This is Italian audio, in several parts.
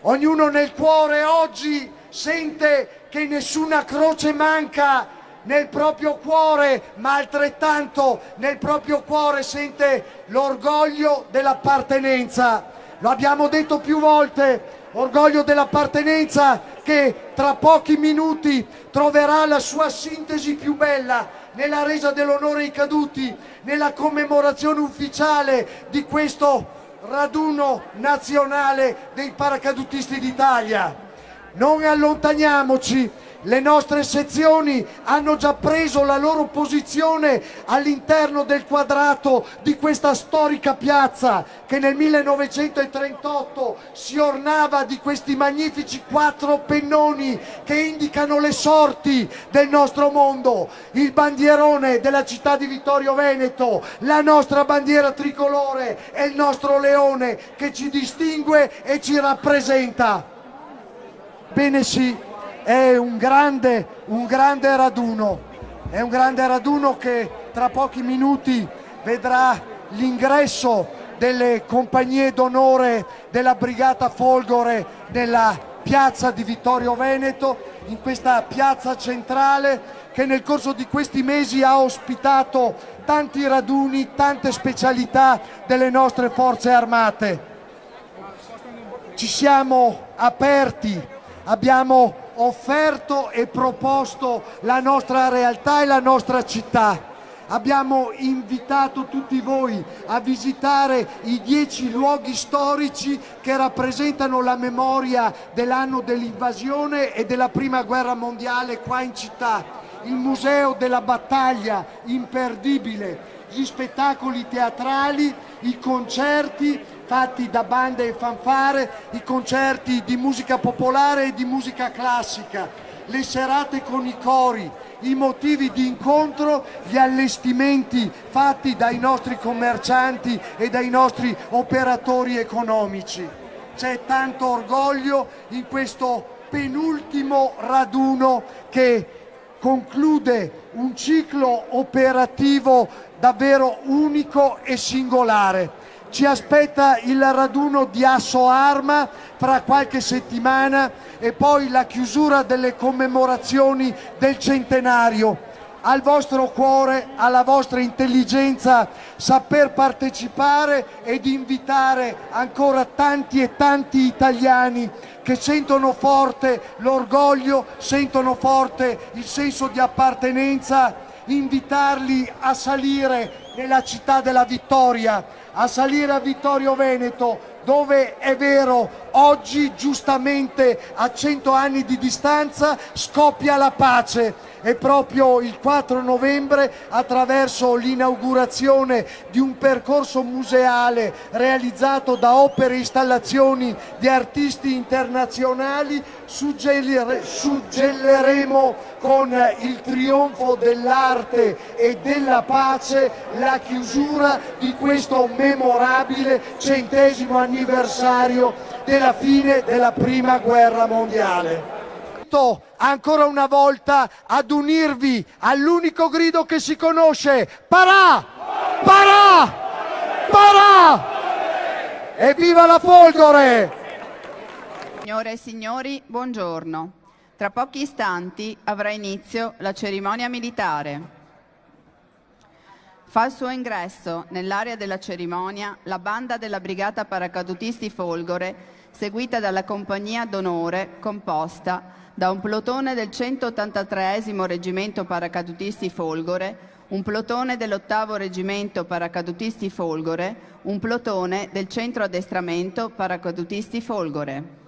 Ognuno nel cuore oggi sente che nessuna croce manca nel proprio cuore, ma altrettanto nel proprio cuore sente l'orgoglio dell'appartenenza. Lo abbiamo detto più volte, orgoglio dell'appartenenza che tra pochi minuti troverà la sua sintesi più bella nella resa dell'onore ai caduti, nella commemorazione ufficiale di questo raduno nazionale dei paracadutisti d'Italia. Non allontaniamoci, le nostre sezioni hanno già preso la loro posizione all'interno del quadrato di questa storica piazza che nel 1938 si ornava di questi magnifici 4 pennoni che indicano le sorti del nostro mondo, il bandierone della città di Vittorio Veneto, la nostra bandiera tricolore e il nostro leone che ci distingue e ci rappresenta. Bene sì, è un grande raduno, che tra pochi minuti vedrà l'ingresso delle compagnie d'onore della Brigata Folgore nella piazza di Vittorio Veneto, in questa piazza centrale che nel corso di questi mesi ha ospitato tanti raduni, tante specialità delle nostre forze armate. Ci siamo aperti, abbiamo offerto e proposto la nostra realtà e la nostra città. Abbiamo invitato tutti voi a visitare i 10 luoghi storici che rappresentano la memoria dell'anno dell'invasione e della Prima Guerra Mondiale qua in città. Il Museo della Battaglia, imperdibile, gli spettacoli teatrali, i concerti fatti da bande e fanfare, i concerti di musica popolare e di musica classica, le serate con i cori, i motivi di incontro, gli allestimenti fatti dai nostri commercianti e dai nostri operatori economici. C'è tanto orgoglio in questo penultimo raduno che conclude un ciclo operativo davvero unico e singolare. Ci aspetta il raduno di Asso Arma fra qualche settimana e poi la chiusura delle commemorazioni del centenario. Al vostro cuore, alla vostra intelligenza, saper partecipare ed invitare ancora tanti e tanti italiani che sentono forte l'orgoglio, sentono forte il senso di appartenenza, invitarli a salire nella città della vittoria, a salire a Vittorio Veneto, dove è vero, oggi giustamente a 100 anni di distanza scoppia la pace e proprio il 4 novembre attraverso l'inaugurazione di un percorso museale realizzato da opere e installazioni di artisti internazionali suggelleremo con il trionfo dell'arte e della pace la chiusura di questo memorabile 100° anniversario della fine della Prima Guerra Mondiale. Ancora una volta ad unirvi all'unico grido che si conosce: Parà! Parà! Parà! Evviva la Folgore! Signore e signori, buongiorno. Tra pochi istanti avrà inizio la cerimonia militare. Fa il suo ingresso nell'area della cerimonia la banda della Brigata Paracadutisti Folgore, seguita dalla compagnia d'onore composta da un plotone del 183° Reggimento Paracadutisti Folgore, un plotone dell'8° Reggimento Paracadutisti Folgore, un plotone del Centro Addestramento Paracadutisti Folgore.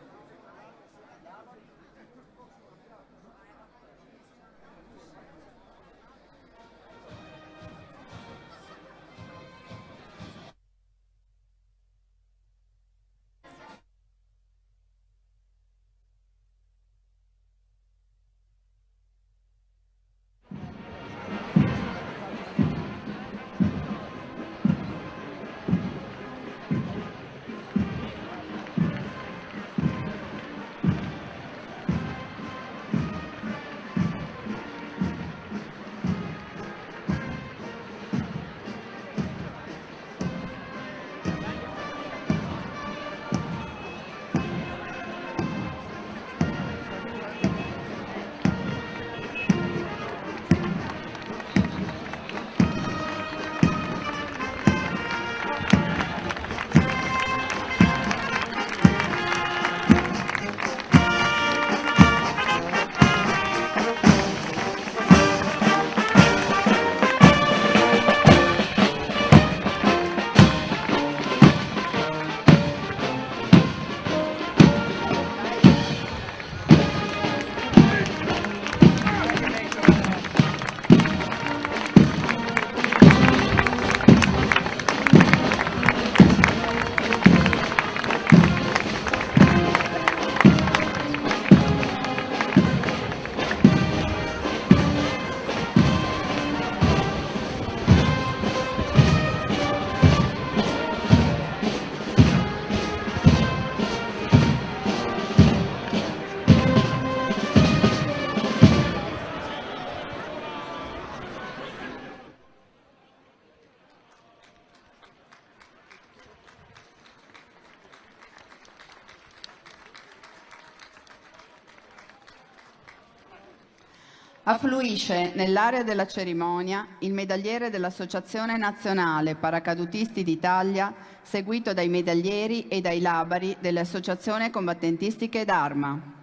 Affluisce nell'area della cerimonia il medagliere dell'Associazione Nazionale Paracadutisti d'Italia, seguito dai medaglieri e dai labari delle associazioni combattentistiche d'Arma.